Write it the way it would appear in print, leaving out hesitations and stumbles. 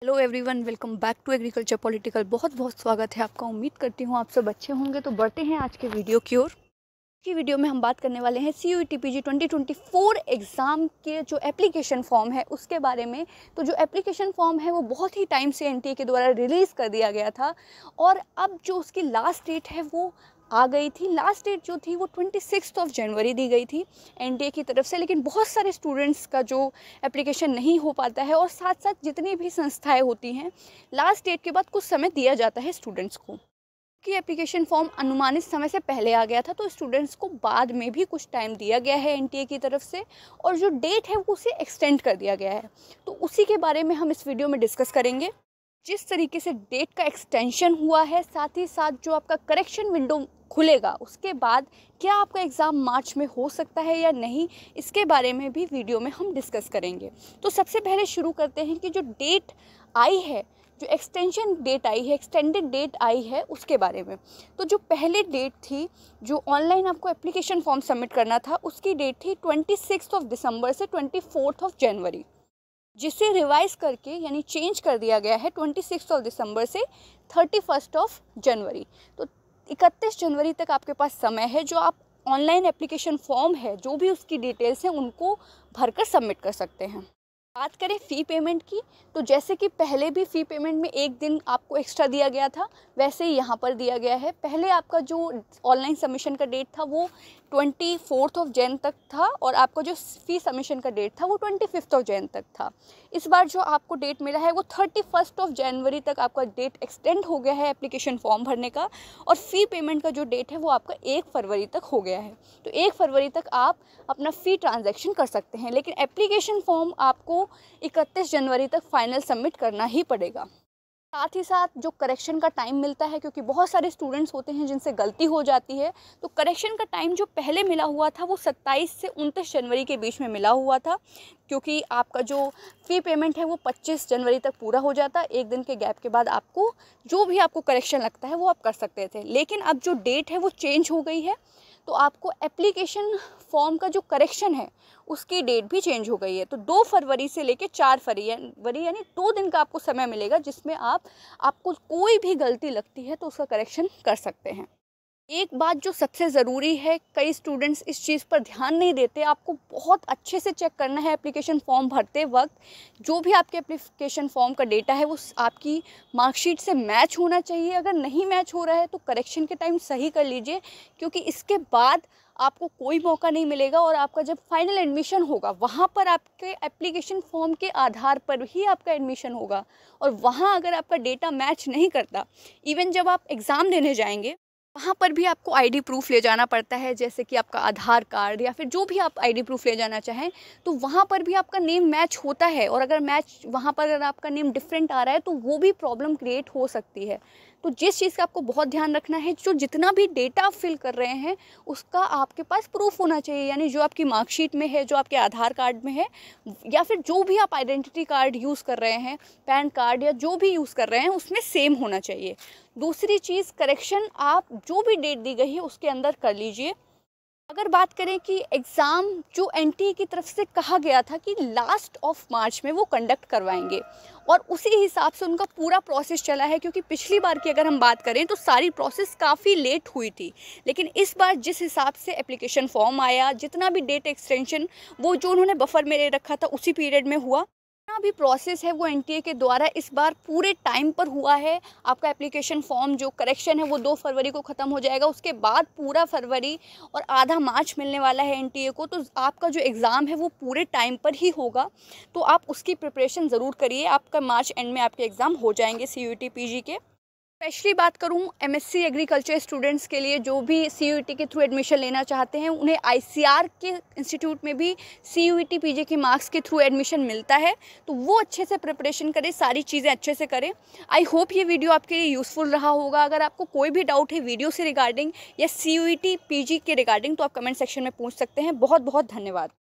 Hello everyone, welcome back to agriculture political. बहुत बहुत स्वागत है आपका। उम्मीद करती हूँ आप सब अच्छे होंगे। तो बढ़ते हैं आज के वीडियो की ओर। की वीडियो में हम बात करने वाले हैं CUET PG 2024 एग्ज़ाम के जो एप्लीकेशन फॉर्म है उसके बारे में। तो जो एप्लीकेशन फॉर्म है वो बहुत ही टाइम से NTA के द्वारा रिलीज़ कर दिया गया था और अब जो उसकी लास्ट डेट है वो आ गई थी। लास्ट डेट जो थी वो 26 जनवरी दी गई थी NTA की तरफ से। लेकिन बहुत सारे स्टूडेंट्स का जो एप्लीकेशन नहीं हो पाता है और साथ साथ जितनी भी संस्थाएं होती हैं, लास्ट डेट के बाद कुछ समय दिया जाता है स्टूडेंट्स को कि एप्लीकेशन फॉर्म अनुमानित समय से पहले आ गया था, तो स्टूडेंट्स को बाद में भी कुछ टाइम दिया गया है NTA की तरफ से और जो डेट है वो उसे एक्सटेंड कर दिया गया है। तो उसी के बारे में हम इस वीडियो में डिस्कस करेंगे। जिस तरीके से डेट का एक्सटेंशन हुआ है, साथ ही साथ जो आपका करेक्शन विंडो खुलेगा उसके बाद क्या आपका एग्ज़ाम मार्च में हो सकता है या नहीं, इसके बारे में भी वीडियो में हम डिस्कस करेंगे। तो सबसे पहले शुरू करते हैं कि जो डेट आई है, जो एक्सटेंशन डेट आई है, एक्सटेंडेड डेट आई है, उसके बारे में। तो जो पहले डेट थी, जो ऑनलाइन आपको एप्लीकेशन फॉर्म सबमिट करना था, उसकी डेट थी 26 दिसंबर से 24 जनवरी, जिसे रिवाइज करके यानी चेंज कर दिया गया है 26 दिसंबर से 31 जनवरी। तो 31 जनवरी तक आपके पास समय है, जो आप ऑनलाइन एप्लीकेशन फॉर्म है, जो भी उसकी डिटेल्स हैं, उनको भरकर सबमिट कर सकते हैं। बात करें फ़ी पेमेंट की, तो जैसे कि पहले भी फ़ी पेमेंट में एक दिन आपको एक्स्ट्रा दिया गया था, वैसे ही यहाँ पर दिया गया है। पहले आपका जो ऑनलाइन सबमिशन का डेट था वो 24 जन तक था और आपका जो फ़ी सबमिशन का डेट था वो 25 जन तक था। इस बार जो आपको डेट मिला है वो 31 जनवरी तक आपका डेट एक्सटेंड हो गया है एप्लीकेशन फॉर्म भरने का, और फ़ी पेमेंट का जो डेट है वो आपका 1 फरवरी तक हो गया है। तो 1 फरवरी तक आप अपना फ़ी ट्रांजैक्शन कर सकते हैं, लेकिन एप्लीकेशन फॉर्म आपको 31 जनवरी तक फाइनल सबमिट करना ही पड़ेगा। साथ ही साथ जो करेक्शन का टाइम मिलता है, क्योंकि बहुत सारे स्टूडेंट्स होते हैं जिनसे गलती हो जाती है, तो करेक्शन का टाइम जो पहले मिला हुआ था वो 27 से 29 जनवरी के बीच में मिला हुआ था, क्योंकि आपका जो फ़ी पेमेंट है वो 25 जनवरी तक पूरा हो जाता। एक दिन के गैप के बाद आपको जो भी आपको करेक्शन लगता है वो आप कर सकते थे। लेकिन अब जो डेट है वो चेंज हो गई है, तो आपको एप्लीकेशन फॉर्म का जो करेक्शन है उसकी डेट भी चेंज हो गई है। तो 2 फरवरी से लेकर 4 फरवरी यानी 2 दिन का आपको समय मिलेगा, जिसमें आपको कोई भी गलती लगती है तो उसका करेक्शन कर सकते हैं। एक बात जो सबसे ज़रूरी है, कई स्टूडेंट्स इस चीज़ पर ध्यान नहीं देते, आपको बहुत अच्छे से चेक करना है एप्लीकेशन फॉर्म भरते वक्त। जो भी आपके एप्लीकेशन फॉर्म का डेटा है वो आपकी मार्कशीट से मैच होना चाहिए। अगर नहीं मैच हो रहा है तो करेक्शन के टाइम सही कर लीजिए, क्योंकि इसके बाद आपको कोई मौका नहीं मिलेगा और आपका जब फाइनल एडमिशन होगा वहाँ पर आपके एप्लीकेशन फॉर्म के आधार पर ही आपका एडमिशन होगा। और वहाँ अगर आपका डेटा मैच नहीं करता, इवन जब आप एग्ज़ाम देने जाएंगे वहाँ पर भी आपको ID प्रूफ़ ले जाना पड़ता है, जैसे कि आपका आधार कार्ड या फिर जो भी आप ID प्रूफ़ ले जाना चाहें, तो वहाँ पर भी आपका नेम मैच होता है। और अगर मैच वहाँ पर अगर आपका नेम डिफरेंट आ रहा है तो वो भी प्रॉब्लम क्रिएट हो सकती है। तो जिस चीज़ का आपको बहुत ध्यान रखना है, जो जितना भी डेटा आप फिल कर रहे हैं उसका आपके पास प्रूफ होना चाहिए, यानी जो आपकी मार्कशीट में है, जो आपके आधार कार्ड में है, या फिर जो भी आप आइडेंटिटी कार्ड यूज़ कर रहे हैं, पैन कार्ड या जो भी यूज़ कर रहे हैं, उसमें सेम होना चाहिए। दूसरी चीज़, करेक्शन आप जो भी डेट दी गई है उसके अंदर कर लीजिए। अगर बात करें कि एग्ज़ाम जो NTA की तरफ से कहा गया था कि लास्ट ऑफ मार्च में वो कंडक्ट करवाएंगे, और उसी हिसाब से उनका पूरा प्रोसेस चला है। क्योंकि पिछली बार की अगर हम बात करें तो सारी प्रोसेस काफ़ी लेट हुई थी, लेकिन इस बार जिस हिसाब से एप्लीकेशन फॉर्म आया, जितना भी डेट एक्सटेंशन वो जो उन्होंने बफर में ले रखा था उसी पीरियड में हुआ, जितना भी प्रोसेस है वो NTA के द्वारा इस बार पूरे टाइम पर हुआ है। आपका एप्लीकेशन फॉर्म जो करेक्शन है वो 2 फरवरी को ख़त्म हो जाएगा, उसके बाद पूरा फरवरी और आधा मार्च मिलने वाला है NTA को। तो आपका जो एग्ज़ाम है वो पूरे टाइम पर ही होगा, तो आप उसकी प्रिपरेशन ज़रूर करिए। आपका मार्च एंड में आपके एग्ज़ाम हो जाएंगे CUET PG के। स्पेशली बात करूं MSc एग्रीकल्चर स्टूडेंट्स के लिए, जो भी CUET के थ्रू एडमिशन लेना चाहते हैं, उन्हें ICR के इंस्टीट्यूट में भी CUET PG के मार्क्स के थ्रू एडमिशन मिलता है। तो वो अच्छे से प्रिपरेशन करें, सारी चीज़ें अच्छे से करें। आई होप ये वीडियो आपके लिए यूज़फुल रहा होगा। अगर आपको कोई भी डाउट है वीडियो से रिगार्डिंग या CUET PG के रिगार्डिंग, तो आप कमेंट सेक्शन में पूछ सकते हैं। बहुत बहुत धन्यवाद।